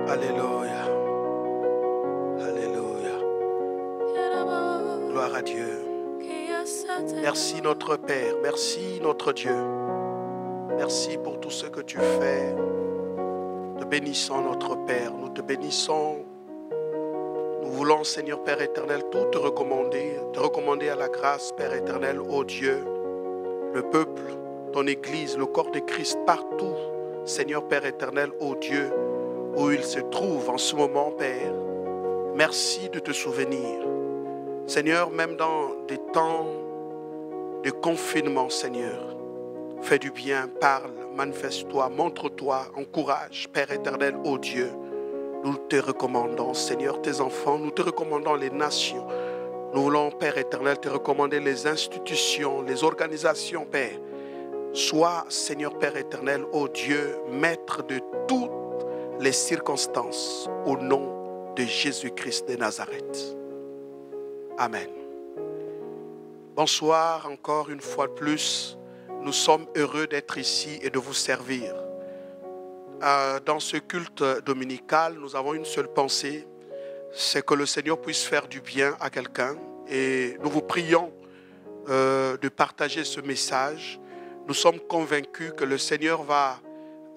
Alléluia. Alléluia. Gloire à Dieu. Merci notre Père. Merci notre Dieu. Merci pour tout ce que tu fais. Te bénissons notre Père. Nous te bénissons. Nous voulons, Seigneur Père éternel, tout te recommander à la grâce, Père éternel, ô Dieu, le peuple, ton Église, le corps de Christ, partout, Seigneur Père éternel, ô Dieu, où il se trouve en ce moment, Père. Merci de te souvenir. Seigneur, même dans des temps de confinement, Seigneur, fais du bien, parle, manifeste-toi, montre-toi, encourage, Père éternel, ô Dieu. Nous te recommandons, Seigneur, tes enfants, nous te recommandons les nations. Nous voulons, Père éternel, te recommander les institutions, les organisations, Père. Sois, Seigneur Père éternel, ô Dieu, maître de toutes les circonstances, au nom de Jésus-Christ de Nazareth. Amen. Bonsoir encore une fois de plus. Nous sommes heureux d'être ici et de vous servir. Dans ce culte dominical, nous avons une seule pensée, c'est que le Seigneur puisse faire du bien à quelqu'un. Et nous vous prions de partager ce message. Nous sommes convaincus que le Seigneur va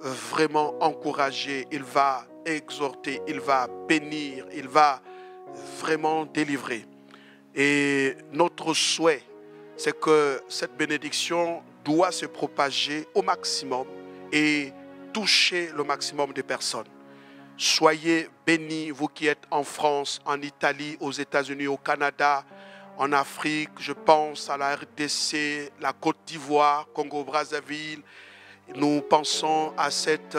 vraiment encourager, il va exhorter, il va bénir, il va vraiment délivrer. Et notre souhait, c'est que cette bénédiction doit se propager au maximum et toucher le maximum de personnes. Soyez bénis, vous qui êtes en France, en Italie, aux États-Unis, au Canada, en Afrique, je pense à la RDC, la Côte d'Ivoire, Congo-Brazzaville. Nous pensons à cette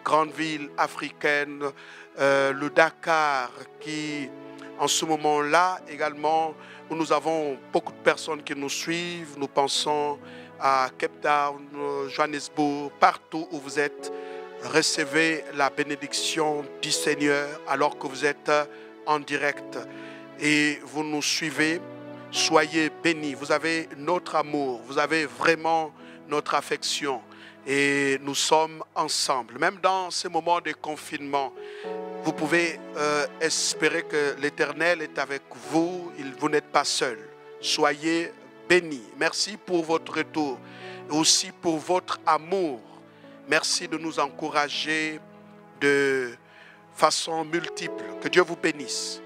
grande ville africaine, le Dakar, qui en ce moment-là également, où nous avons beaucoup de personnes qui nous suivent. Nous pensons à Cape Town, Johannesburg, partout où vous êtes. Recevez la bénédiction du Seigneur alors que vous êtes en direct et vous nous suivez. Soyez bénis. Vous avez notre amour, vous avez vraiment notre affection et nous sommes ensemble. Même dans ces moments de confinement, vous pouvez espérer que l'Éternel est avec vous. Vous n'êtes pas seul. Soyez bénis. Merci pour votre retour et aussi pour votre amour. Merci de nous encourager de façon multiple. Que Dieu vous bénisse.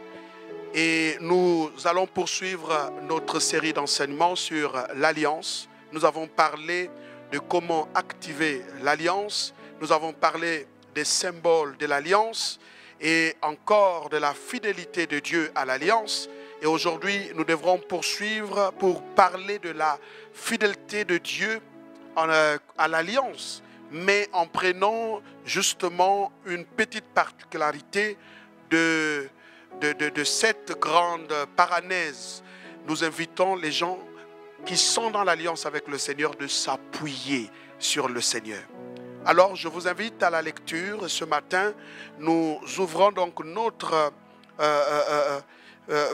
Et nous allons poursuivre notre série d'enseignements sur l'Alliance. Nous avons parlé de comment activer l'Alliance. Nous avons parlé des symboles de l'Alliance et encore de la fidélité de Dieu à l'Alliance. Et aujourd'hui, nous devrons poursuivre pour parler de la fidélité de Dieu à l'Alliance, mais en prenant justement une petite particularité de cette grande paranèse. Nous invitons les gens qui sont dans l'Alliance avec le Seigneur de s'appuyer sur le Seigneur. Alors, je vous invite à la lecture. Ce matin, nous ouvrons donc notre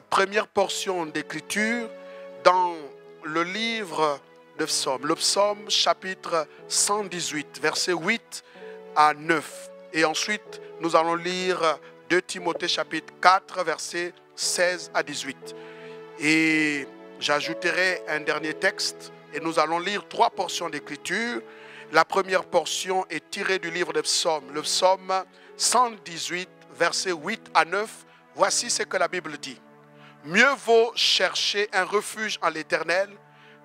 première portion d'écriture dans le livre de Psaume. Le Psaume chapitre 118, versets 8 à 9. Et ensuite, nous allons lire 2 Timothée chapitre 4, versets 16 à 18. Et j'ajouterai un dernier texte et nous allons lire 3 portions d'écriture. La première portion est tirée du livre de Psaume, le Psaume 118, versets 8 à 9. Voici ce que la Bible dit. Mieux vaut chercher un refuge en l'Éternel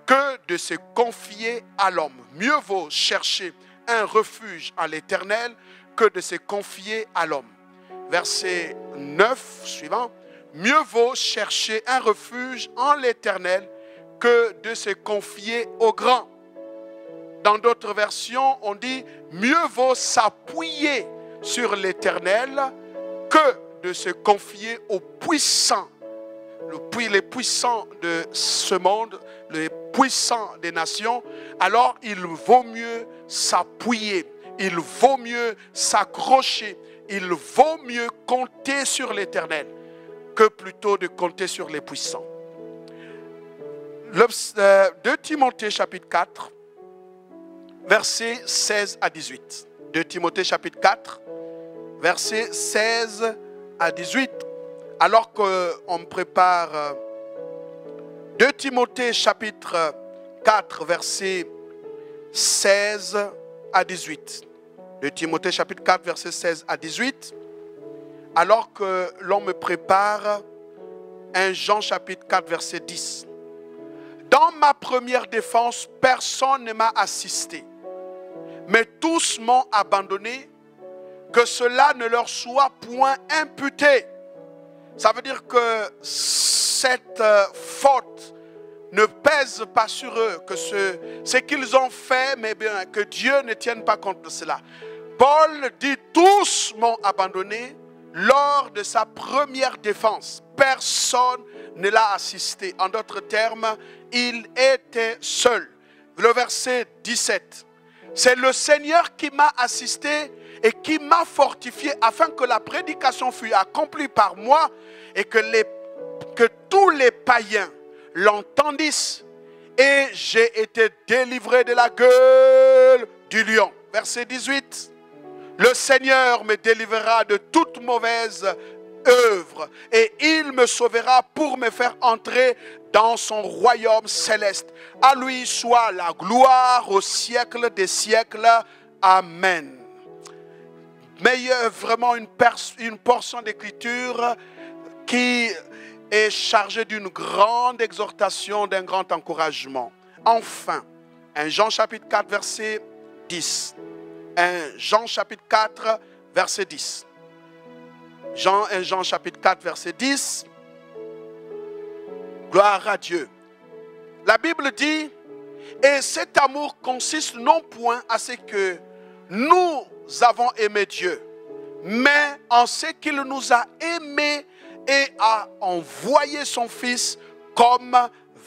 que de se confier à l'homme. Mieux vaut chercher un refuge en l'Éternel que de se confier à l'homme. Verset 9 suivant. Mieux vaut chercher un refuge en l'Éternel que de se confier au grand. Dans d'autres versions, on dit mieux vaut s'appuyer sur l'Éternel que de se confier aux puissants. Les puissants de ce monde, les puissants des nations. Alors il vaut mieux s'appuyer, il vaut mieux s'accrocher, il vaut mieux compter sur l'Éternel que plutôt de compter sur les puissants. 2 Timothée chapitre 4, versets 16 à 18. 2 Timothée chapitre 4, versets 16 à 18. Alors qu'on prépare 2 Timothée chapitre 4, versets 16 à 18. 2 Timothée chapitre 4, versets 16 à 18. Alors que l'on me prépare 1 Jean chapitre 4, verset 10. Dans ma première défense, personne ne m'a assisté, mais tous m'ont abandonné, que cela ne leur soit point imputé. Ça veut dire que cette faute ne pèse pas sur eux, que ce qu'ils ont fait, mais bien que Dieu ne tienne pas compte de cela. Paul dit, tous m'ont abandonné lors de sa première défense. Personne ne l'a assisté. En d'autres termes, il était seul. Le verset 17. C'est le Seigneur qui m'a assisté et qui m'a fortifié afin que la prédication fût accomplie par moi et que tous les païens l'entendissent. Et j'ai été délivré de la gueule du lion. Verset 18. Le Seigneur me délivrera de toute mauvaise œuvre et il me sauvera pour me faire entrer dans son royaume céleste. À lui soit la gloire au siècle des siècles. Amen. Mais il y a vraiment une portion d'écriture qui est chargée d'une grande exhortation, d'un grand encouragement. Enfin, 1 Jean chapitre 4, verset 10. 1 Jean chapitre 4, verset 10. 1 Jean chapitre 4, verset 10. Gloire à Dieu. La Bible dit, et cet amour consiste non point à ce que nous avons aimé Dieu, mais en ce qu'il nous a aimés et a envoyé son Fils comme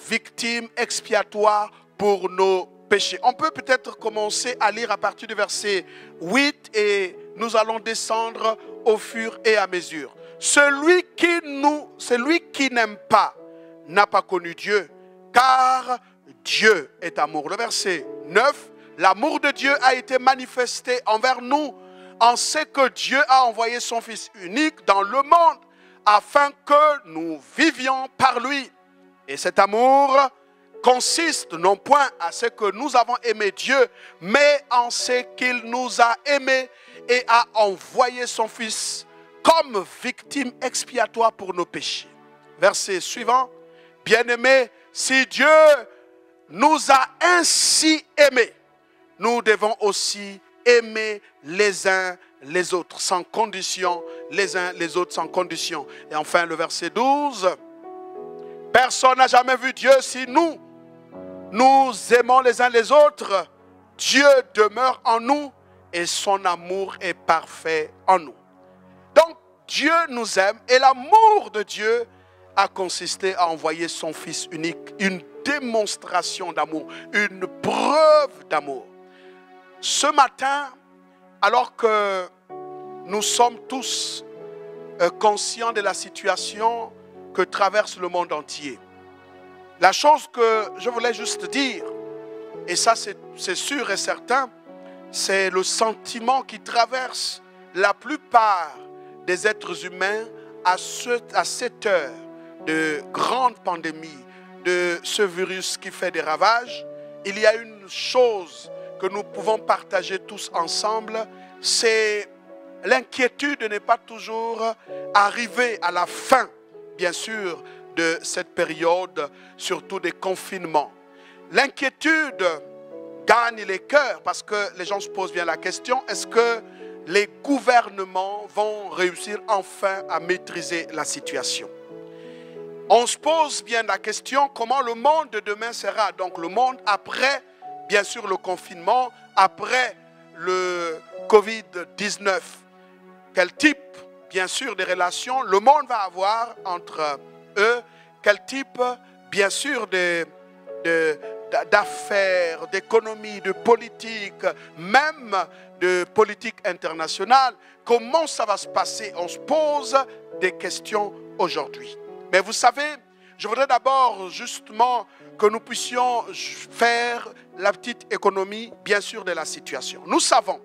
victime expiatoire pour nos péchés. On peut peut-être commencer à lire à partir du verset 8 et nous allons descendre au fur et à mesure. Celui qui n'aime pas n'a pas connu Dieu, car Dieu est amour. Le verset 9, l'amour de Dieu a été manifesté envers nous en ce que Dieu a envoyé son Fils unique dans le monde afin que nous vivions par lui. Et cet amour consiste non point à ce que nous avons aimé Dieu, mais en ce qu'il nous a aimés et a envoyé son Fils comme victime expiatoire pour nos péchés. Verset suivant. Bien-aimés, si Dieu nous a ainsi aimés, nous devons aussi aimer les uns les autres, sans condition, les uns les autres sans condition. Et enfin le verset 12. Personne n'a jamais vu Dieu. Si nous aimons les uns les autres, Dieu demeure en nous et son amour est parfait en nous. Donc Dieu nous aime et l'amour de Dieu a consisté à envoyer son Fils unique, une démonstration d'amour, une preuve d'amour. Ce matin, alors que nous sommes tous conscients de la situation que traverse le monde entier, la chose que je voulais juste dire, et ça c'est sûr et certain, c'est le sentiment qui traverse la plupart des êtres humains à cette heure de grande pandémie, de ce virus qui fait des ravages. Il y a une chose que nous pouvons partager tous ensemble, c'est l'inquiétude de ne pas toujours arriver à la fin, bien sûr, de cette période, surtout des confinements. L'inquiétude gagne les cœurs parce que les gens se posent bien la question, est-ce que les gouvernements vont réussir enfin à maîtriser la situation? On se pose bien la question, comment le monde de demain sera? Donc le monde après, bien sûr, le confinement, après le Covid-19. Quel type, bien sûr, de relations le monde va avoir entre eux? Quel type, bien sûr, d'affaires, d'économie, de politique, même de politique internationale? Comment ça va se passer? On se pose des questions aujourd'hui. Mais vous savez, je voudrais d'abord justement que nous puissions faire la petite économie, bien sûr, de la situation. Nous savons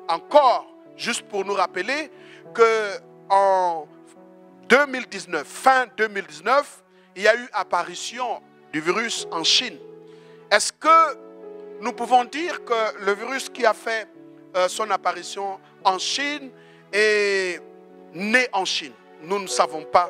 encore, juste pour nous rappeler, qu'en 2019, fin 2019, il y a eu apparition du virus en Chine. Est-ce que nous pouvons dire que le virus qui a fait son apparition en Chine est né en Chine? Nous ne savons pas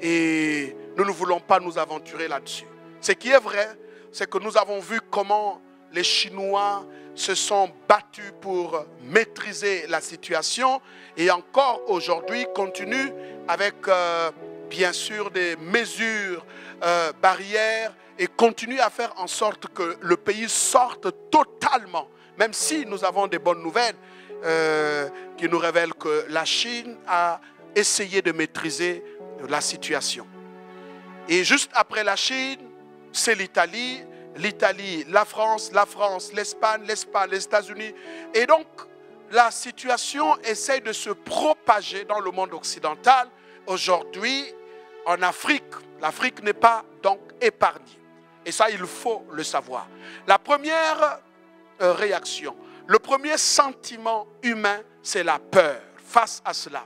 et nous ne voulons pas nous aventurer là-dessus. Ce qui est vrai, c'est que nous avons vu comment les Chinois se sont battus pour maîtriser la situation et encore aujourd'hui continuent avec bien sûr des mesures barrières et continuent à faire en sorte que le pays sorte totalement, même si nous avons des bonnes nouvelles qui nous révèlent que la Chine a essayé de maîtriser la situation. Et juste après la Chine, c'est l'Italie, la France, l'Espagne, les États-Unis. Et donc, la situation essaie de se propager dans le monde occidental. Aujourd'hui, en Afrique, l'Afrique n'est pas donc épargnée. Et ça, il faut le savoir. La première réaction, le premier sentiment humain, c'est la peur face à cela.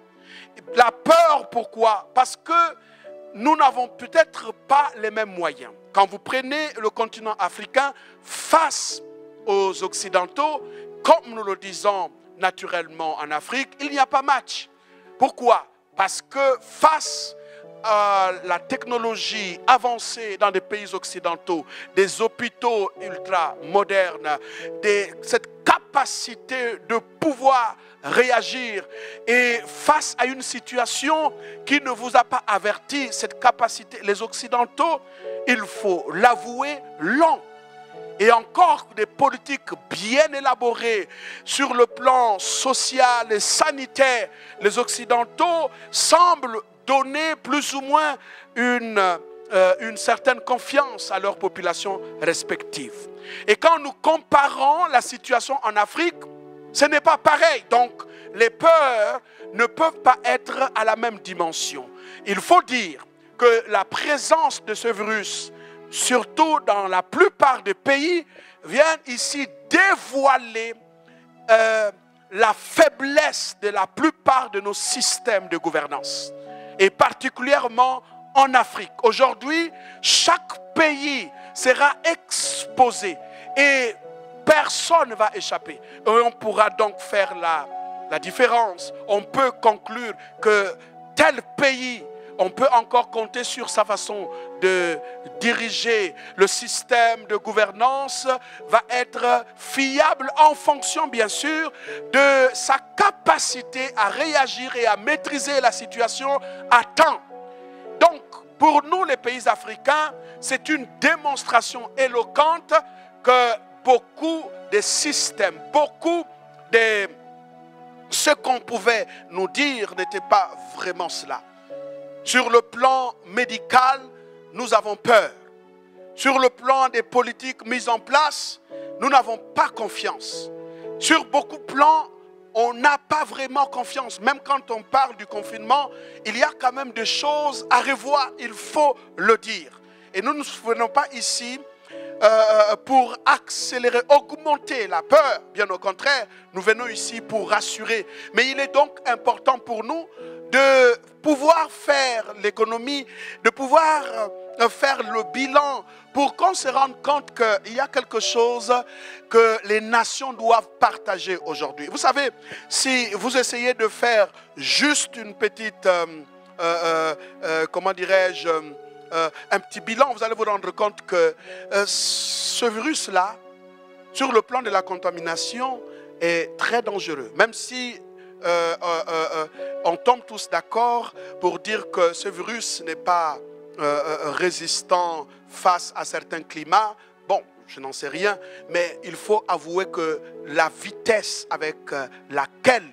La peur, pourquoi? Parce que nous n'avons peut-être pas les mêmes moyens. Quand vous prenez le continent africain face aux Occidentaux, comme nous le disons naturellement en Afrique, il n'y a pas match. Pourquoi? Parce que face à la technologie avancée dans des pays occidentaux, des hôpitaux ultra modernes, cette capacité de pouvoir réagir et face à une situation qui ne vous a pas averti, cette capacité, les Occidentaux, il faut l'avouer, l'ont. Et encore des politiques bien élaborées sur le plan social et sanitaire, les Occidentaux semblent donner plus ou moins une certaine confiance à leurs populations respectives. Et quand nous comparons la situation en Afrique, ce n'est pas pareil. Donc, les peurs ne peuvent pas être à la même dimension. Il faut dire que la présence de ce virus, surtout dans la plupart des pays, vient ici dévoiler la faiblesse de la plupart de nos systèmes de gouvernance. Et particulièrement en Afrique. Aujourd'hui, chaque pays sera exposé et personne ne va échapper. Et on pourra donc faire la différence. On peut conclure que tel pays, on peut encore compter sur sa façon de diriger le système de gouvernance, va être fiable en fonction, bien sûr, de sa capacité à réagir et à maîtriser la situation à temps. Donc, pour nous, les pays africains, c'est une démonstration éloquente que beaucoup de systèmes, beaucoup de ce qu'on pouvait nous dire n'était pas vraiment cela. Sur le plan médical, nous avons peur. Sur le plan des politiques mises en place, nous n'avons pas confiance. Sur beaucoup de plans, on n'a pas vraiment confiance. Même quand on parle du confinement, il y a quand même des choses à revoir, il faut le dire. Et nous ne venons pas ici pour accélérer, augmenter la peur. Bien au contraire, nous venons ici pour rassurer. Mais il est donc important pour nous de pouvoir faire l'économie, de pouvoir faire le bilan pour qu'on se rende compte qu'il y a quelque chose que les nations doivent partager aujourd'hui. Vous savez, si vous essayez de faire juste une petite, comment dirais-je, un petit bilan, vous allez vous rendre compte que ce virus-là, sur le plan de la contamination, est très dangereux. Même si on tombe tous d'accord pour dire que ce virus n'est pas résistant face à certains climats. Bon, je n'en sais rien, mais il faut avouer que la vitesse avec laquelle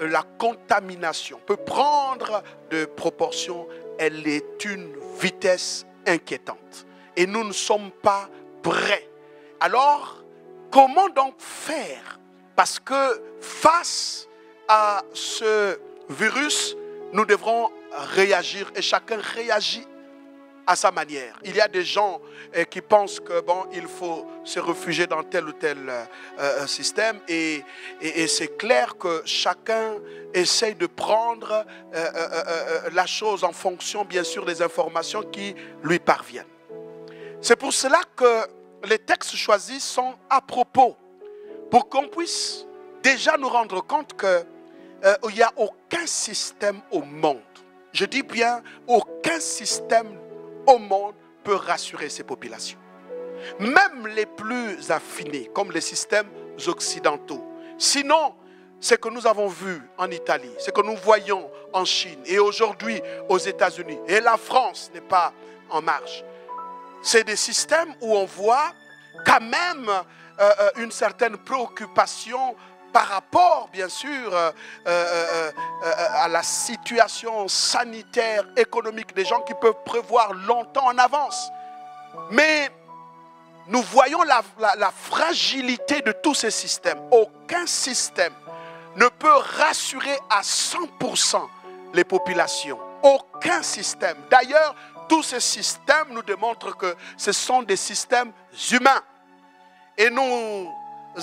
la contamination peut prendre de proportions, elle est une vitesse inquiétante. Et nous ne sommes pas prêts. Alors, comment donc faire? Parce que face à ce virus, nous devrons réagir et chacun réagit à sa manière. Il y a des gens qui pensent que bon, il faut se réfugier dans tel ou tel système et c'est clair que chacun essaye de prendre la chose en fonction bien sûr des informations qui lui parviennent. C'est pour cela que les textes choisis sont à propos pour qu'on puisse déjà nous rendre compte qu'il n'y a aucun système au monde. Je dis bien, aucun système au monde peut rassurer ces populations. Même les plus affinés, comme les systèmes occidentaux. Sinon, ce que nous avons vu en Italie, ce que nous voyons en Chine et aujourd'hui aux États-Unis, et la France n'est pas en marche. C'est des systèmes où on voit quand même une certaine préoccupation par rapport, bien sûr, à la situation sanitaire, économique des gens qui peuvent prévoir longtemps en avance. Mais nous voyons la fragilité de tous ces systèmes. Aucun système ne peut rassurer à 100% les populations. Aucun système. D'ailleurs, tous ces systèmes nous démontrent que ce sont des systèmes humains. Et nous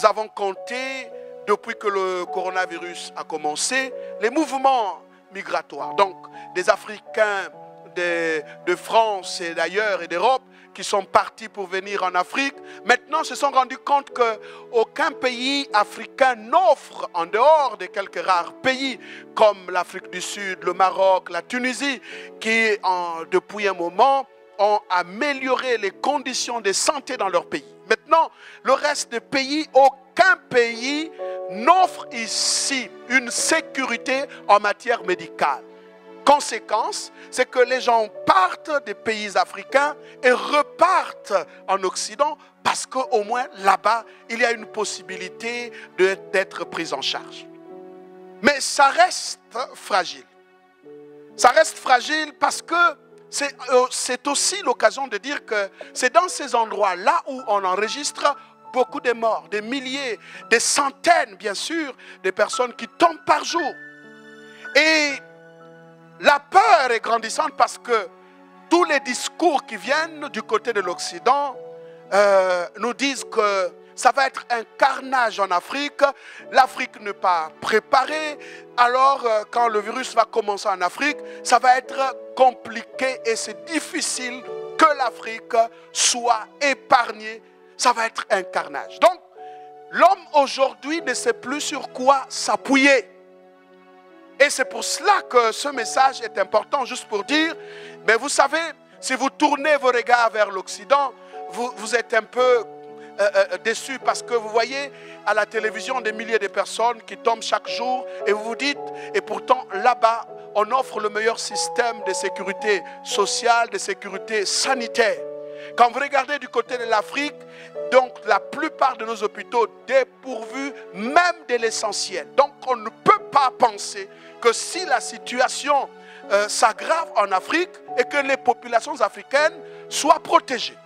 avons compté, depuis que le coronavirus a commencé, les mouvements migratoires. Donc, des Africains de France et d'ailleurs et d'Europe qui sont partis pour venir en Afrique, maintenant se sont rendus compte qu'aucun pays africain n'offre, en dehors de quelques rares pays comme l'Afrique du Sud, le Maroc, la Tunisie, qui depuis un moment ont amélioré les conditions de santé dans leur pays. Maintenant, le reste des pays, aucun pays n'offre ici une sécurité en matière médicale. Conséquence, c'est que les gens partent des pays africains et repartent en Occident parce qu'au moins là-bas, il y a une possibilité d'être pris en charge. Mais ça reste fragile. Ça reste fragile parce que c'est aussi l'occasion de dire que c'est dans ces endroits-là où on enregistre beaucoup de morts, des milliers, des centaines, bien sûr, de personnes qui tombent par jour. Et la peur est grandissante parce que tous les discours qui viennent du côté de l'Occident nous disent que ça va être un carnage en Afrique. L'Afrique n'est pas préparée. Alors, quand le virus va commencer en Afrique, ça va être compliqué et c'est difficile que l'Afrique soit épargnée. Ça va être un carnage. Donc, l'homme aujourd'hui ne sait plus sur quoi s'appuyer. Et c'est pour cela que ce message est important, juste pour dire, mais vous savez, si vous tournez vos regards vers l'Occident, vous êtes un peu déçus parce que vous voyez à la télévision des milliers de personnes qui tombent chaque jour et vous vous dites, et pourtant là-bas, on offre le meilleur système de sécurité sociale, de sécurité sanitaire. Quand vous regardez du côté de l'Afrique, donc la plupart de nos hôpitaux dépourvus même de l'essentiel. Donc on ne peut pas penser que si la situation s'aggrave en Afrique et que les populations africaines soient protégées.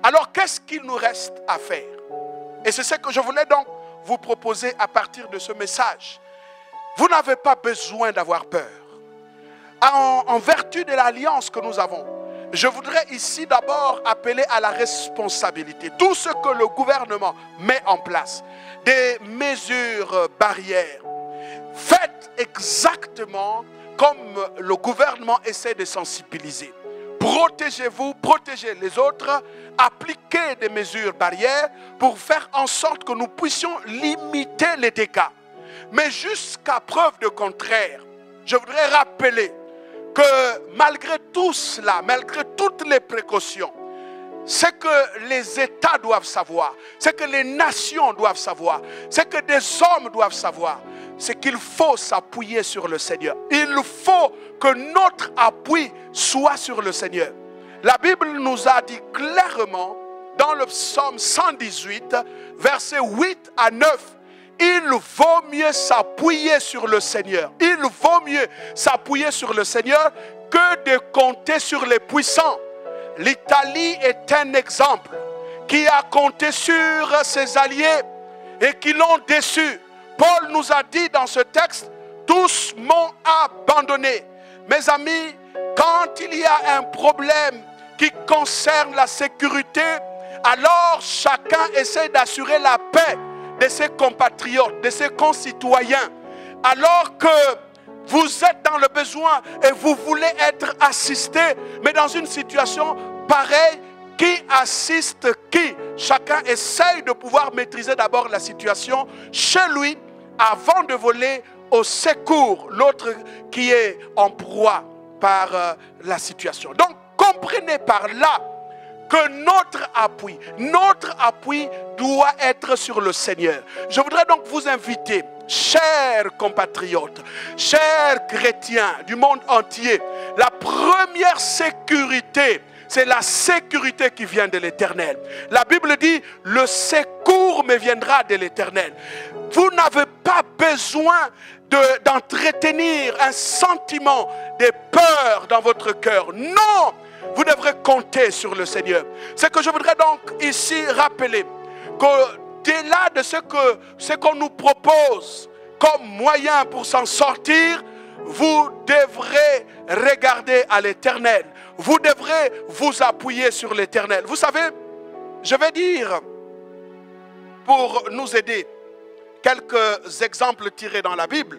Alors qu'est-ce qu'il nous reste à faire? Et c'est ce que je voulais donc vous proposer à partir de ce message. Vous n'avez pas besoin d'avoir peur. En vertu de l'alliance que nous avons, je voudrais ici d'abord appeler à la responsabilité. Tout ce que le gouvernement met en place, des mesures barrières, faites exactement comme le gouvernement essaie de sensibiliser. Protégez-vous, protégez les autres, appliquez des mesures barrières pour faire en sorte que nous puissions limiter les dégâts. Mais jusqu'à preuve de contraire, je voudrais rappeler que malgré tout cela, malgré toutes les précautions, ce que les États doivent savoir, ce que les nations doivent savoir, ce que des hommes doivent savoir, c'est qu'il faut s'appuyer sur le Seigneur. Il faut que notre appui soit sur le Seigneur. La Bible nous a dit clairement dans le psaume 118, versets 8 à 9, il vaut mieux s'appuyer sur le Seigneur. Il vaut mieux s'appuyer sur le Seigneur que de compter sur les puissants. L'Italie est un exemple qui a compté sur ses alliés et qui l'ont déçu. Paul nous a dit dans ce texte, tous m'ont abandonné. Mes amis, quand il y a un problème qui concerne la sécurité, alors chacun essaie d'assurer la paix de ses compatriotes, de ses concitoyens. Alors que vous êtes dans le besoin et vous voulez être assisté, mais dans une situation pareille, qui assiste qui? Chacun essaye de pouvoir maîtriser d'abord la situation chez lui avant de voler au secours l'autre qui est en proie par la situation. Donc comprenez par là que notre appui doit être sur le Seigneur. Je voudrais donc vous inviter, chers compatriotes, chers chrétiens du monde entier, la première sécurité, c'est la sécurité qui vient de l'Éternel. La Bible dit, le secours me viendra de l'Éternel. Vous n'avez pas besoin d'entretenir un sentiment de peur dans votre cœur. Non! Vous devrez compter sur le Seigneur. C'est que je voudrais donc ici rappeler qu'au-delà de ce qu'on nous propose comme moyen pour s'en sortir, vous devrez regarder à l'Éternel. Vous devrez vous appuyer sur l'Éternel. Vous savez, je vais dire, pour nous aider, quelques exemples tirés dans la Bible.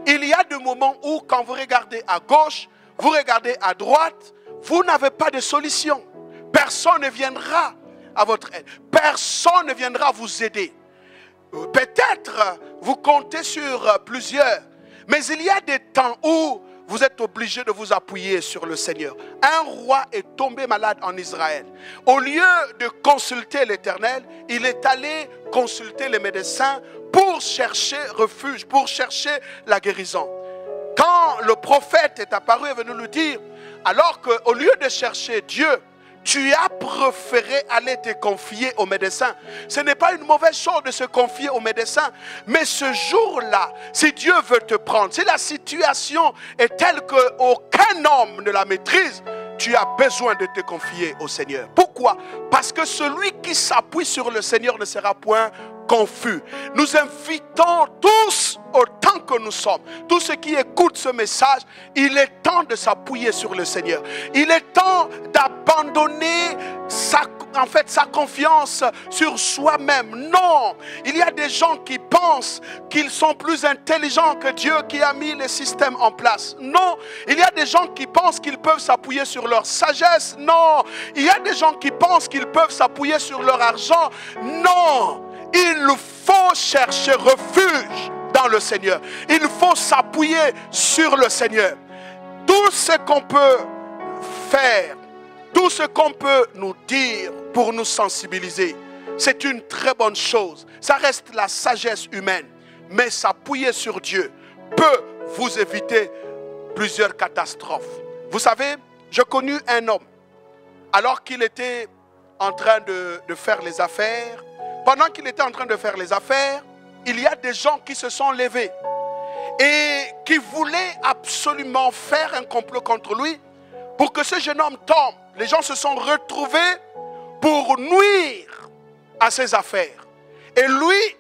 Il y a des moments où, quand vous regardez à gauche, vous regardez à droite, vous n'avez pas de solution. Personne ne viendra à votre aide. Personne ne viendra vous aider. Peut-être vous comptez sur plusieurs. Mais il y a des temps où vous êtes obligé de vous appuyer sur le Seigneur. Un roi est tombé malade en Israël. Au lieu de consulter l'Éternel, il est allé consulter les médecins pour chercher refuge, pour chercher la guérison. Quand le prophète est apparu et est venu lui dire, alors qu'au lieu de chercher Dieu, tu as préféré aller te confier aux médecins. Ce n'est pas une mauvaise chose de se confier aux médecins. Mais ce jour-là, si Dieu veut te prendre, si la situation est telle qu'aucun homme ne la maîtrise, tu as besoin de te confier au Seigneur. Pourquoi? Parce que celui qui s'appuie sur le Seigneur ne sera point confus. Nous invitons tous, autant que nous sommes, tous ceux qui écoutent ce message, il est temps de s'appuyer sur le Seigneur. Il est temps d'abandonner sa confiance sur soi-même. Non, il y a des gens qui pensent qu'ils sont plus intelligents que Dieu qui a mis les systèmes en place. Non, il y a des gens qui pensent qu'ils peuvent s'appuyer sur leur sagesse. Non, il y a des gens qui pensent qu'ils peuvent s'appuyer sur leur argent. Non, il faut chercher refuge dans le Seigneur. Il faut s'appuyer sur le Seigneur. Tout ce qu'on peut faire, tout ce qu'on peut nous dire pour nous sensibiliser, c'est une très bonne chose. Ça reste la sagesse humaine. Mais s'appuyer sur Dieu peut vous éviter plusieurs catastrophes. Vous savez, j'ai connu un homme, alors qu'il était en train de faire les affaires. Pendant qu'il était en train de faire les affaires, il y a des gens qui se sont levés et qui voulaient absolument faire un complot contre lui pour que ce jeune homme tombe. Les gens se sont retrouvés pour nuire à ses affaires. Et lui,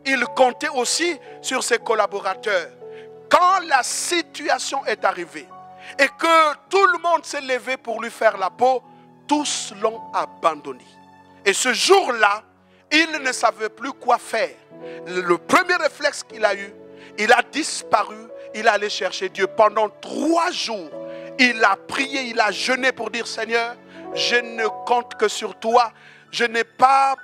il comptait aussi sur ses collaborateurs. Quand la situation est arrivée et que tout le monde s'est levé pour lui faire la peau, tous l'ont abandonné. Et ce jour-là, il ne savait plus quoi faire. Le premier réflexe qu'il a eu, il a disparu, il allait chercher Dieu. Pendant 3 jours, il a prié, il a jeûné pour dire, Seigneur, je ne compte que sur toi. Je n'ai pas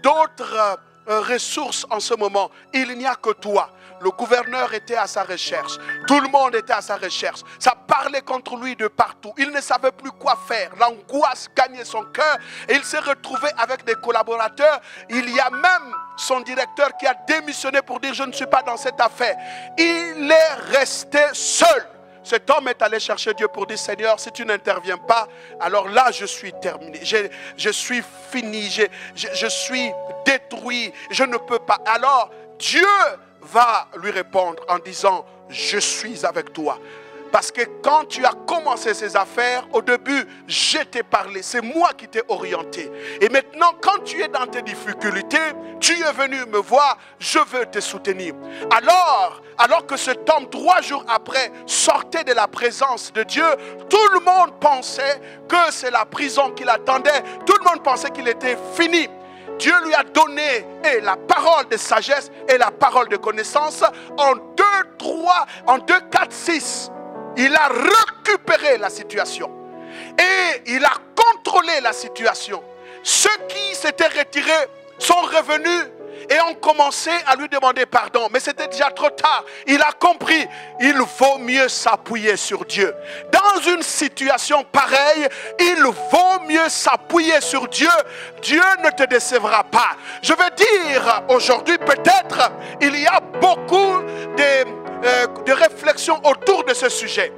d'autres ressources en ce moment. Il n'y a que toi. Le gouverneur était à sa recherche. Tout le monde était à sa recherche. Ça parlait contre lui de partout. Il ne savait plus quoi faire. L'angoisse gagnait son cœur. Et il s'est retrouvé avec des collaborateurs. Il y a même son directeur qui a démissionné pour dire, je ne suis pas dans cette affaire. Il est resté seul. Cet homme est allé chercher Dieu pour dire, Seigneur, si tu n'interviens pas, alors là, je suis terminé. Je suis fini. Je suis détruit. Je ne peux pas. Alors, Dieu va lui répondre en disant, je suis avec toi. Parce que quand tu as commencé ces affaires, au début, je t'ai parlé. C'est moi qui t'ai orienté. Et maintenant, quand tu es dans tes difficultés, tu es venu me voir, je veux te soutenir. Alors que cet homme, 3 jours après, sortait de la présence de Dieu, tout le monde pensait que c'est la prison qui l'attendait. Tout le monde pensait qu'il était fini. Dieu lui a donné la parole de sagesse et la parole de connaissance. En 2, 4, 6, il a récupéré la situation. Et il a contrôlé la situation. Ceux qui s'étaient retirés sont revenus et ont commencé à lui demander pardon. Mais c'était déjà trop tard. Il a compris, il vaut mieux s'appuyer sur Dieu. Dans une situation pareille, il vaut mieux s'appuyer sur Dieu. Dieu ne te décevra pas. Je veux dire, aujourd'hui, peut-être, il y a beaucoup de réflexions autour de ce sujet.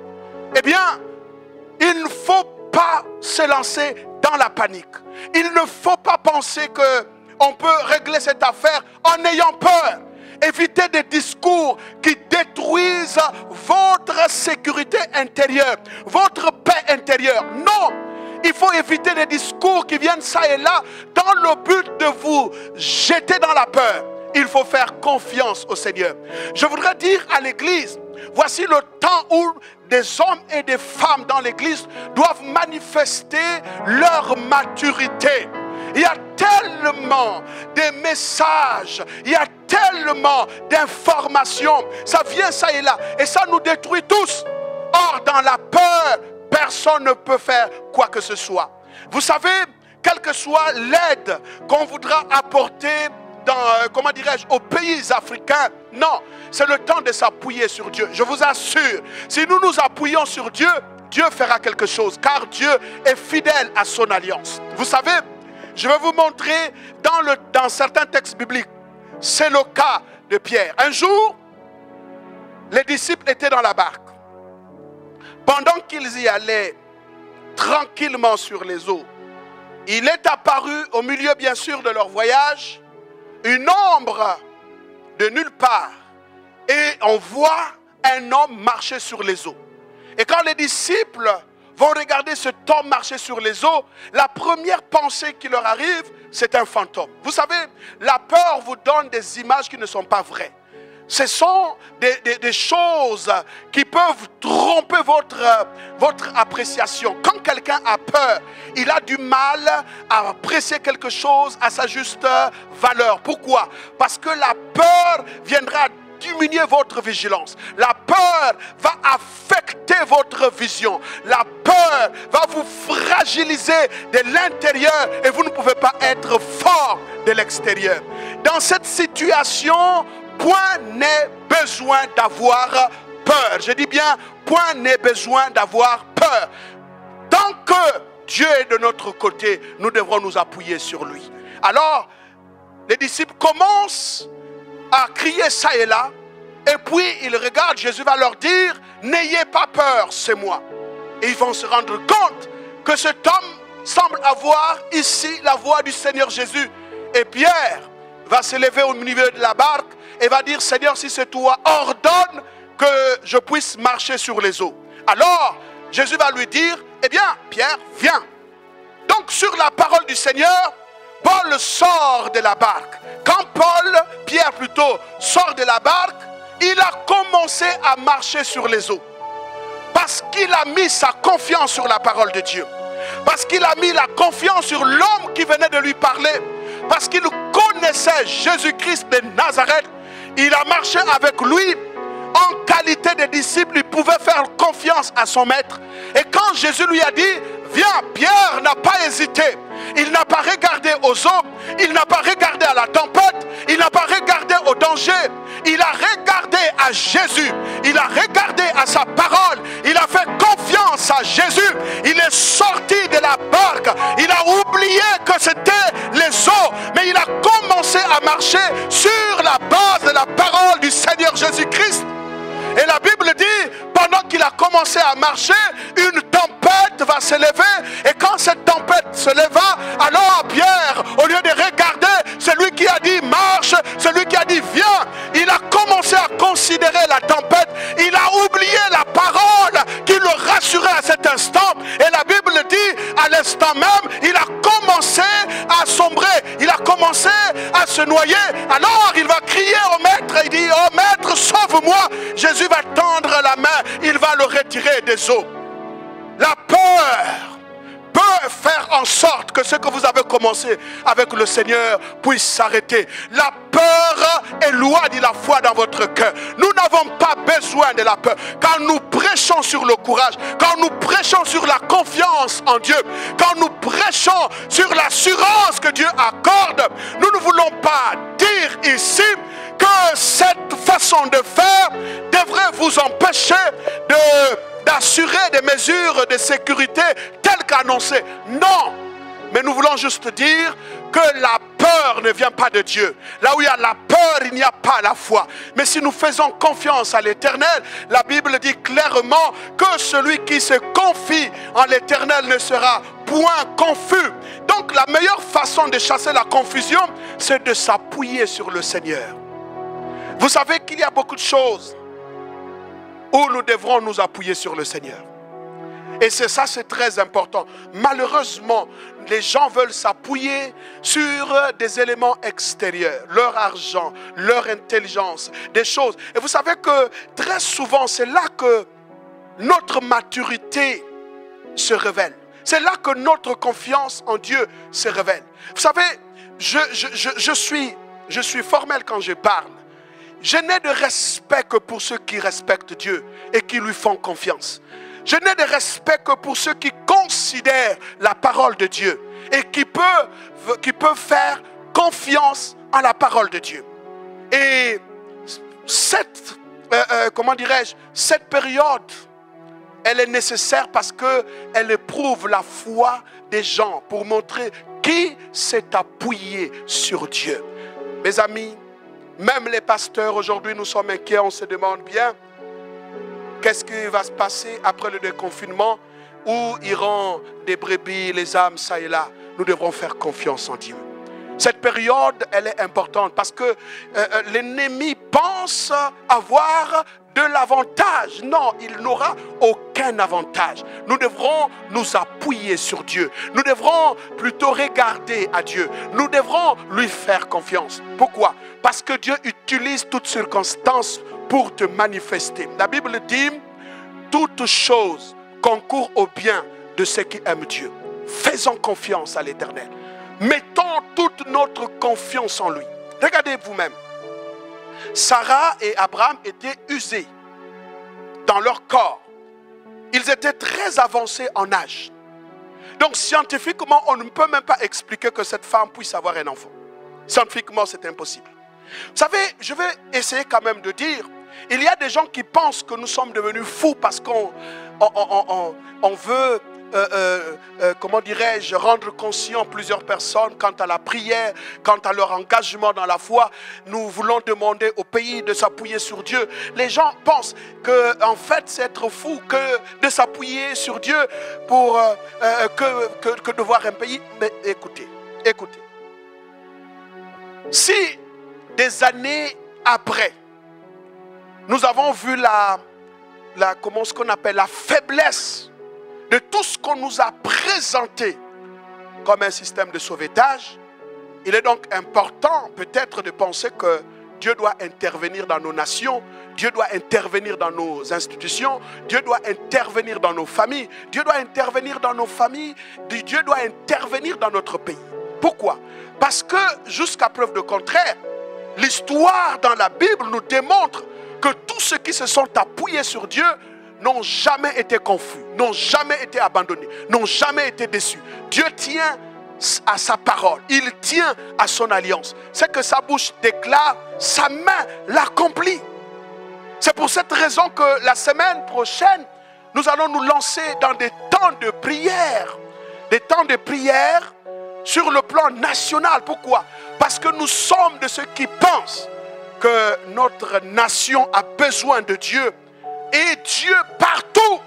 Eh bien, il ne faut pas se lancer dans la panique. Il ne faut pas penser qu'on peut régler cette affaire en ayant peur. Évitez des discours qui détruisent votre sécurité intérieure, votre paix intérieure. Non! Il faut éviter des discours qui viennent ça et là dans le but de vous jeter dans la peur. Il faut faire confiance au Seigneur. Je voudrais dire à l'Église, voici le temps où des hommes et des femmes dans l'Église doivent manifester leur maturité. Il y a tellement de messages, il y a tellement d'informations. Ça vient ça et là et ça nous détruit tous. Or, dans la peur, personne ne peut faire quoi que ce soit. Vous savez, quelle que soit l'aide qu'on voudra apporter comment dirais-je, aux pays africains, non, c'est le temps de s'appuyer sur Dieu. Je vous assure, si nous nous appuyons sur Dieu, Dieu fera quelque chose, car Dieu est fidèle à son alliance. Vous savez, je vais vous montrer dans certains textes bibliques, c'est le cas de Pierre. Un jour, les disciples étaient dans la barque. Pendant qu'ils y allaient tranquillement sur les eaux, il est apparu au milieu bien sûr de leur voyage une ombre de nulle part et on voit un homme marcher sur les eaux. Et quand les disciples vont regarder cet homme marcher sur les eaux, la première pensée qui leur arrive, c'est un fantôme. Vous savez, la peur vous donne des images qui ne sont pas vraies. Ce sont des choses qui peuvent tromper votre appréciation. Quand quelqu'un a peur, il a du mal à apprécier quelque chose à sa juste valeur. Pourquoi? Parce que la peur viendra diminuer votre vigilance. La peur va affecter votre vision. La peur va vous fragiliser de l'intérieur et vous ne pouvez pas être fort de l'extérieur. Dans cette situation, point n'est besoin d'avoir peur. Je dis bien, point n'est besoin d'avoir peur. Tant que Dieu est de notre côté, nous devrons nous appuyer sur lui. Alors, les disciples commencent à crier ça et là. Et puis, ils regardent, Jésus va leur dire, n'ayez pas peur, c'est moi. Et ils vont se rendre compte que cet homme semble avoir ici la voix du Seigneur Jésus. Et Pierre va se lever au milieu de la barque et va dire, Seigneur, si c'est toi, ordonne que je puisse marcher sur les eaux. Alors, Jésus va lui dire, eh bien, Pierre, viens. Donc, sur la parole du Seigneur, Paul sort de la barque. Quand Pierre plutôt, sort de la barque, il a commencé à marcher sur les eaux. Parce qu'il a mis sa confiance sur la parole de Dieu. Parce qu'il a mis la confiance sur l'homme qui venait de lui parler. Parce qu'il connaissait Jésus-Christ de Nazareth. Il a marché avec lui. En qualité de disciple, il pouvait faire confiance à son maître. Et quand Jésus lui a dit, viens, Pierre n'a pas hésité. Il n'a pas regardé aux eaux, il n'a pas regardé à la tempête, il n'a pas regardé au danger. Il a regardé à Jésus, il a regardé à sa parole, il a fait confiance à Jésus. Il est sorti de la barque, il a oublié que c'était les eaux, mais il a commencé à marcher sur la base de la parole du Seigneur Jésus-Christ. Et la Bible dit, pendant qu'il a commencé à marcher, une tempête va se lever. Et quand cette tempête se leva, alors Pierre, au lieu de regarder celui qui a dit marche, celui qui a dit viens, il a commencé à considérer la tempête. Il a oublié la parole qui le rassurait à cet instant. Et la Bible dit, à l'instant même, il a commencé à sombrer, il a commencé à se noyer. Alors il va crier au maître, il dit, oh maître, sauve-moi. Jésus va tendre la main, il va le retirer des eaux. La peur peut faire en sorte que ce que vous avez commencé avec le Seigneur puisse s'arrêter. La peur éloigne la foi dans votre cœur. Nous n'avons pas besoin de la peur. Quand nous prêchons sur le courage, quand nous prêchons sur la confiance en Dieu, quand nous prêchons sur l'assurance que Dieu accorde, nous ne voulons pas dire ici que cette façon de faire devrait vous empêcher d'assurer des mesures de sécurité telles qu'annoncées. Non, mais nous voulons juste dire que la peur ne vient pas de Dieu. Là où il y a la peur, il n'y a pas la foi. Mais si nous faisons confiance à l'Éternel, la Bible dit clairement que celui qui se confie en l'Éternel ne sera point confus. Donc la meilleure façon de chasser la confusion, c'est de s'appuyer sur le Seigneur. Vous savez qu'il y a beaucoup de choses où nous devrons nous appuyer sur le Seigneur. Et c'est très important. Malheureusement, les gens veulent s'appuyer sur des éléments extérieurs, leur argent, leur intelligence, des choses. Et vous savez que très souvent, c'est là que notre maturité se révèle. C'est là que notre confiance en Dieu se révèle. Vous savez, je suis formel quand je parle. Je n'ai de respect que pour ceux qui respectent Dieu et qui lui font confiance. Je n'ai de respect que pour ceux qui considèrent la parole de Dieu et qui peuvent faire confiance en la parole de Dieu. Et cette période, elle est nécessaire parce qu'elle éprouve la foi des gens pour montrer qui s'est appuyé sur Dieu. Mes amis, même les pasteurs, aujourd'hui, nous sommes inquiets, on se demande bien qu'est-ce qui va se passer après le déconfinement, où iront des brebis, les âmes, ça et là. Nous devrons faire confiance en Dieu. Cette période, elle est importante parce que l'ennemi pense avoir de l'avantage. Non, il n'aura aucun avantage. Nous devrons nous appuyer sur Dieu. Nous devrons plutôt regarder à Dieu. Nous devrons lui faire confiance. Pourquoi? Parce que Dieu utilise toutes circonstances pour te manifester. La Bible dit, toutes choses concourent au bien de ceux qui aiment Dieu. Faisons confiance à l'Éternel. Mettons toute notre confiance en lui. Regardez vous-même. Sarah et Abraham étaient usés dans leur corps. Ils étaient très avancés en âge. Donc scientifiquement, on ne peut même pas expliquer que cette femme puisse avoir un enfant. Scientifiquement, c'est impossible. Vous savez, je vais essayer quand même de dire, il y a des gens qui pensent que nous sommes devenus fous parce qu'on veut comment dirais-je, rendre conscient plusieurs personnes quant à la prière, quant à leur engagement dans la foi. Nous voulons demander au pays de s'appuyer sur Dieu. Les gens pensent que en fait c'est être fou que de s'appuyer sur Dieu pour que de voir un pays. Mais écoutez, si des années après nous avons vu ce qu'on appelle la faiblesse de tout ce qu'on nous a présenté comme un système de sauvetage, il est donc important peut-être de penser que Dieu doit intervenir dans nos nations, Dieu doit intervenir dans nos institutions, Dieu doit intervenir dans nos familles, Dieu doit intervenir dans nos familles, Dieu doit intervenir dans notre pays. Pourquoi? Parce que jusqu'à preuve de contraire, l'histoire dans la Bible nous démontre que tous ceux qui se sont appuyés sur Dieu n'ont jamais été confus, n'ont jamais été abandonnés, n'ont jamais été déçus. Dieu tient à sa parole, il tient à son alliance. C'est que sa bouche déclare, sa main l'accomplit. C'est pour cette raison que la semaine prochaine, nous allons nous lancer dans des temps de prière. Des temps de prière sur le plan national. Pourquoi? Parce que nous sommes de ceux qui pensent que notre nation a besoin de Dieu. Et Dieu partout,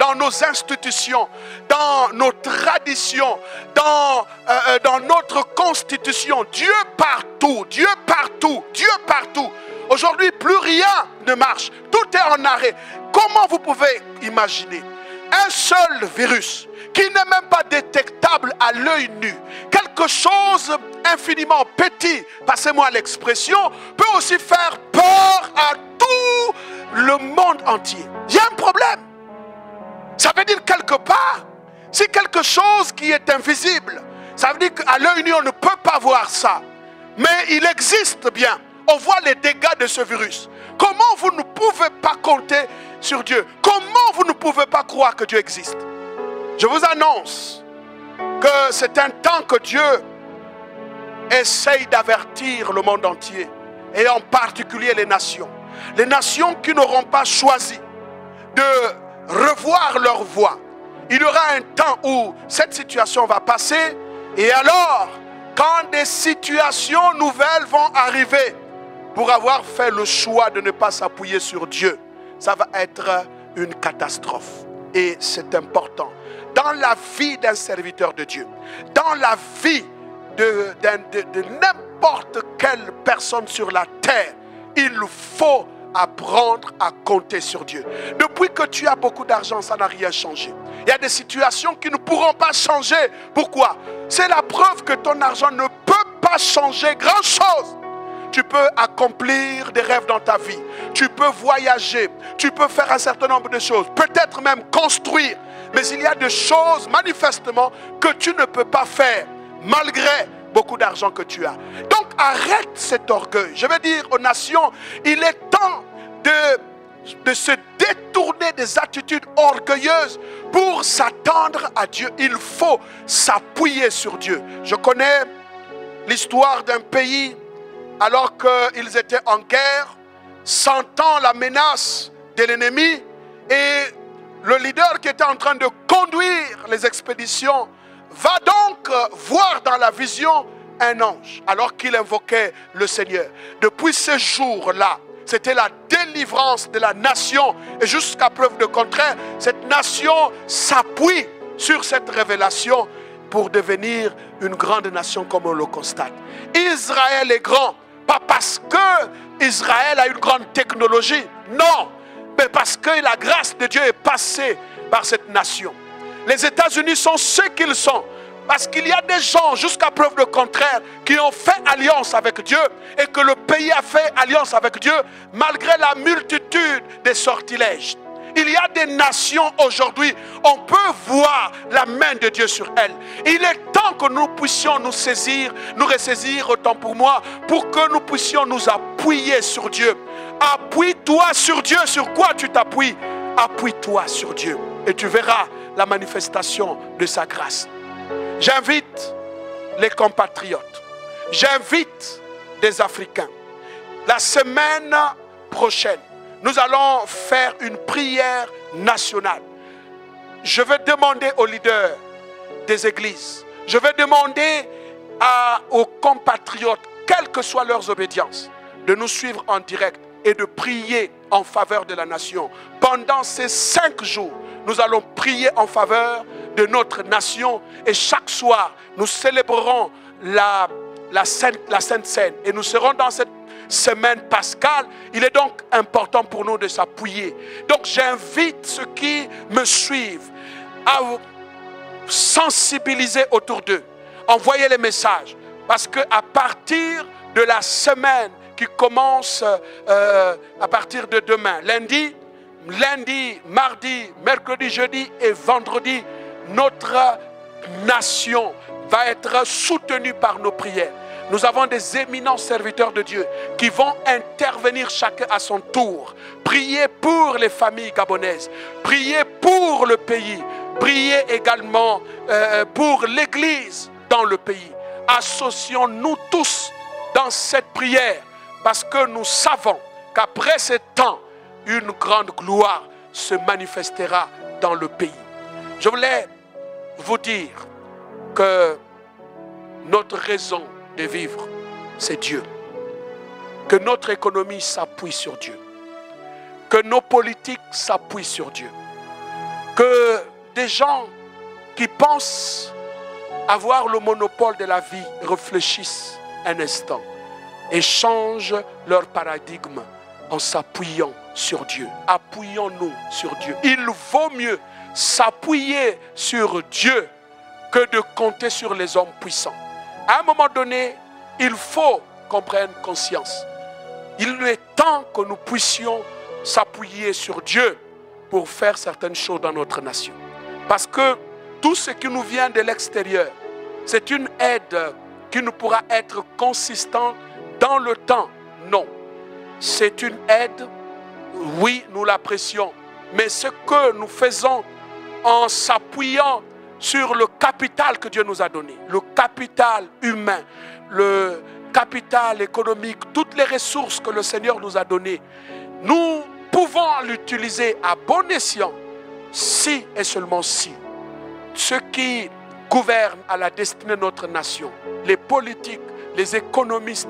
dans nos institutions, dans nos traditions, dans notre constitution, Dieu partout, Dieu partout, Dieu partout. Aujourd'hui, plus rien ne marche. Tout est en arrêt. Comment vous pouvez imaginer un seul virus qui n'est même pas détectable à l'œil nu, quelque chose infiniment petit, passez-moi l'expression, peut aussi faire peur à tout le monde entier. Il y a un problème. Ça veut dire quelque part, c'est quelque chose qui est invisible. Ça veut dire qu'à l'œil nu, on ne peut pas voir ça. Mais il existe bien. On voit les dégâts de ce virus. Comment vous ne pouvez pas compter sur Dieu? Comment vous ne pouvez pas croire que Dieu existe? Je vous annonce que c'est un temps que Dieu essaye d'avertir le monde entier, et en particulier les nations. Les nations qui n'auront pas choisi de revoir leur voie. Il y aura un temps où cette situation va passer, et alors, quand des situations nouvelles vont arriver, pour avoir fait le choix de ne pas s'appuyer sur Dieu, ça va être une catastrophe. Et c'est important. Dans la vie d'un serviteur de Dieu, dans la vie de n'importe quelle personne sur la terre, il faut apprendre à compter sur Dieu. Depuis que tu as beaucoup d'argent, ça n'a rien changé. Il y a des situations qui ne pourront pas changer. Pourquoi? C'est la preuve que ton argent ne peut pas changer grand-chose. Tu peux accomplir des rêves dans ta vie. Tu peux voyager. Tu peux faire un certain nombre de choses. Peut-être même construire. Mais il y a des choses, manifestement, que tu ne peux pas faire, malgré beaucoup d'argent que tu as. Donc, arrête cet orgueil. Je veux dire aux nations, il est temps de se détourner des attitudes orgueilleuses pour s'attendre à Dieu. Il faut s'appuyer sur Dieu. Je connais l'histoire d'un pays, alors qu'ils étaient en guerre, sentant la menace de l'ennemi, et le leader qui était en train de conduire les expéditions va donc voir dans la vision un ange, alors qu'il invoquait le Seigneur. Depuis ce jour-là, c'était la délivrance de la nation, et jusqu'à preuve de contraire, cette nation s'appuie sur cette révélation pour devenir une grande nation comme on le constate. Israël est grand, pas parce que Israël a une grande technologie, non, mais parce que la grâce de Dieu est passée par cette nation. Les États-Unis sont ce qu'ils sont, parce qu'il y a des gens, jusqu'à preuve de contraire, qui ont fait alliance avec Dieu, et que le pays a fait alliance avec Dieu, malgré la multitude des sortilèges. Il y a des nations aujourd'hui, on peut voir la main de Dieu sur elles. Il est temps que nous puissions nous saisir, nous ressaisir, autant pour moi, pour que nous puissions nous appuyer sur Dieu. Appuie-toi sur Dieu. Sur quoi tu t'appuies? Appuie-toi sur Dieu et tu verras la manifestation de sa grâce. J'invite les compatriotes, j'invite des Africains. La semaine prochaine, nous allons faire une prière nationale. Je vais demander aux leaders des églises, je vais demander aux compatriotes, quelles que soient leurs obédiences, de nous suivre en direct et de prier en faveur de la nation. Pendant ces 5 jours, nous allons prier en faveur de notre nation, et chaque soir, nous célébrerons la Sainte Seine, et nous serons dans cette semaine pascale. Il est donc important pour nous de s'appuyer. Donc j'invite ceux qui me suivent à vous sensibiliser autour d'eux. Envoyez les messages, parce qu'à partir de la semaine qui commence à partir de demain, lundi, mardi, mercredi, jeudi et vendredi, notre nation va être soutenue par nos prières. Nous avons des éminents serviteurs de Dieu qui vont intervenir chacun à son tour. Prier pour les familles gabonaises, prier pour le pays, prier également pour l'Église dans le pays. Associons-nous tous dans cette prière, parce que nous savons qu'après ce temps, une grande gloire se manifestera dans le pays. Je voulais vous dire que notre raison de vivre, c'est Dieu. Que notre économie s'appuie sur Dieu. Que nos politiques s'appuient sur Dieu. Que des gens qui pensent avoir le monopole de la vie réfléchissent un instant et changent leur paradigme en s'appuyant sur Dieu. Appuyons-nous sur Dieu. Il vaut mieux s'appuyer sur Dieu que de compter sur les hommes puissants. À un moment donné, il faut qu'on prenne conscience. Il est temps que nous puissions s'appuyer sur Dieu pour faire certaines choses dans notre nation. Parce que tout ce qui nous vient de l'extérieur, c'est une aide qui ne pourra être consistante dans le temps. Non. C'est une aide, oui, nous l'apprécions. Mais ce que nous faisons en s'appuyant sur le capital que Dieu nous a donné, le capital humain, le capital économique, toutes les ressources que le Seigneur nous a données, nous pouvons l'utiliser à bon escient si et seulement si ceux qui gouvernent à la destinée de notre nation, les politiques, les économistes,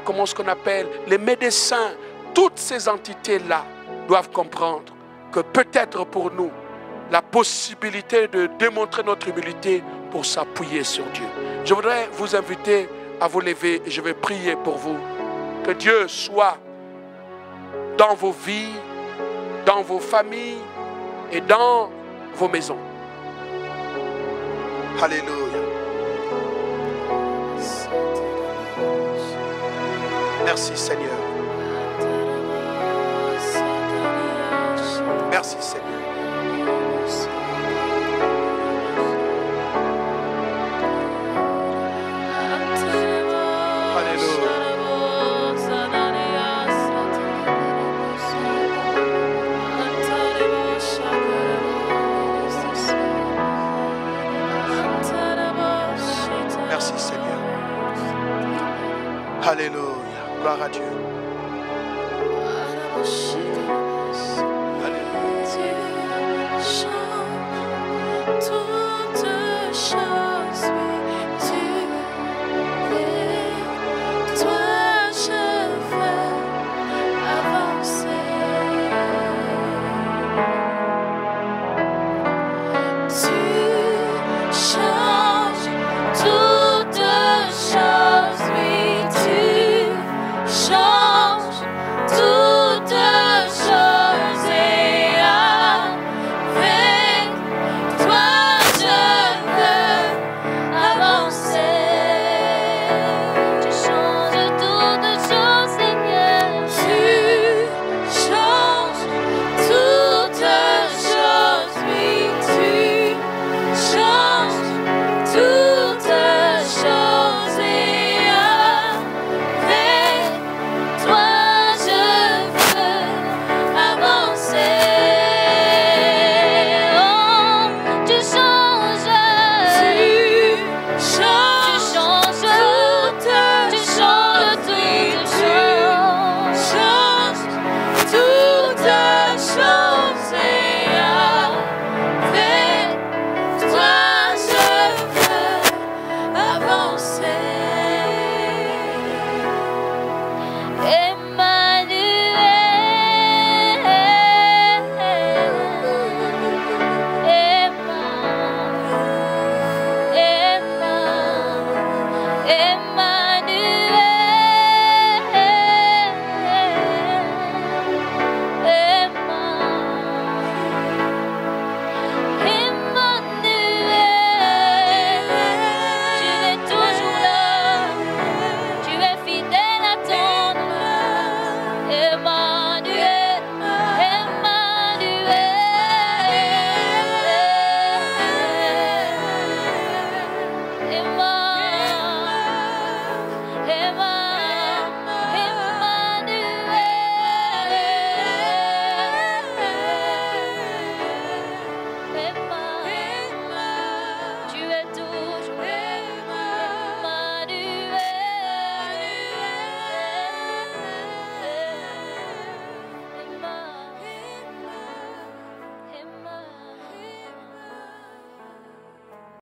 comment est-ce qu'on appelle, les médecins, toutes ces entités-là doivent comprendre que peut-être pour nous, la possibilité de démontrer notre humilité pour s'appuyer sur Dieu. Je voudrais vous inviter à vous lever et je vais prier pour vous. Que Dieu soit dans vos vies, dans vos familles et dans vos maisons. Alléluia. Merci Seigneur. Merci Seigneur. Merci Seigneur. Alléluia. Gloire à Dieu. Alléluia.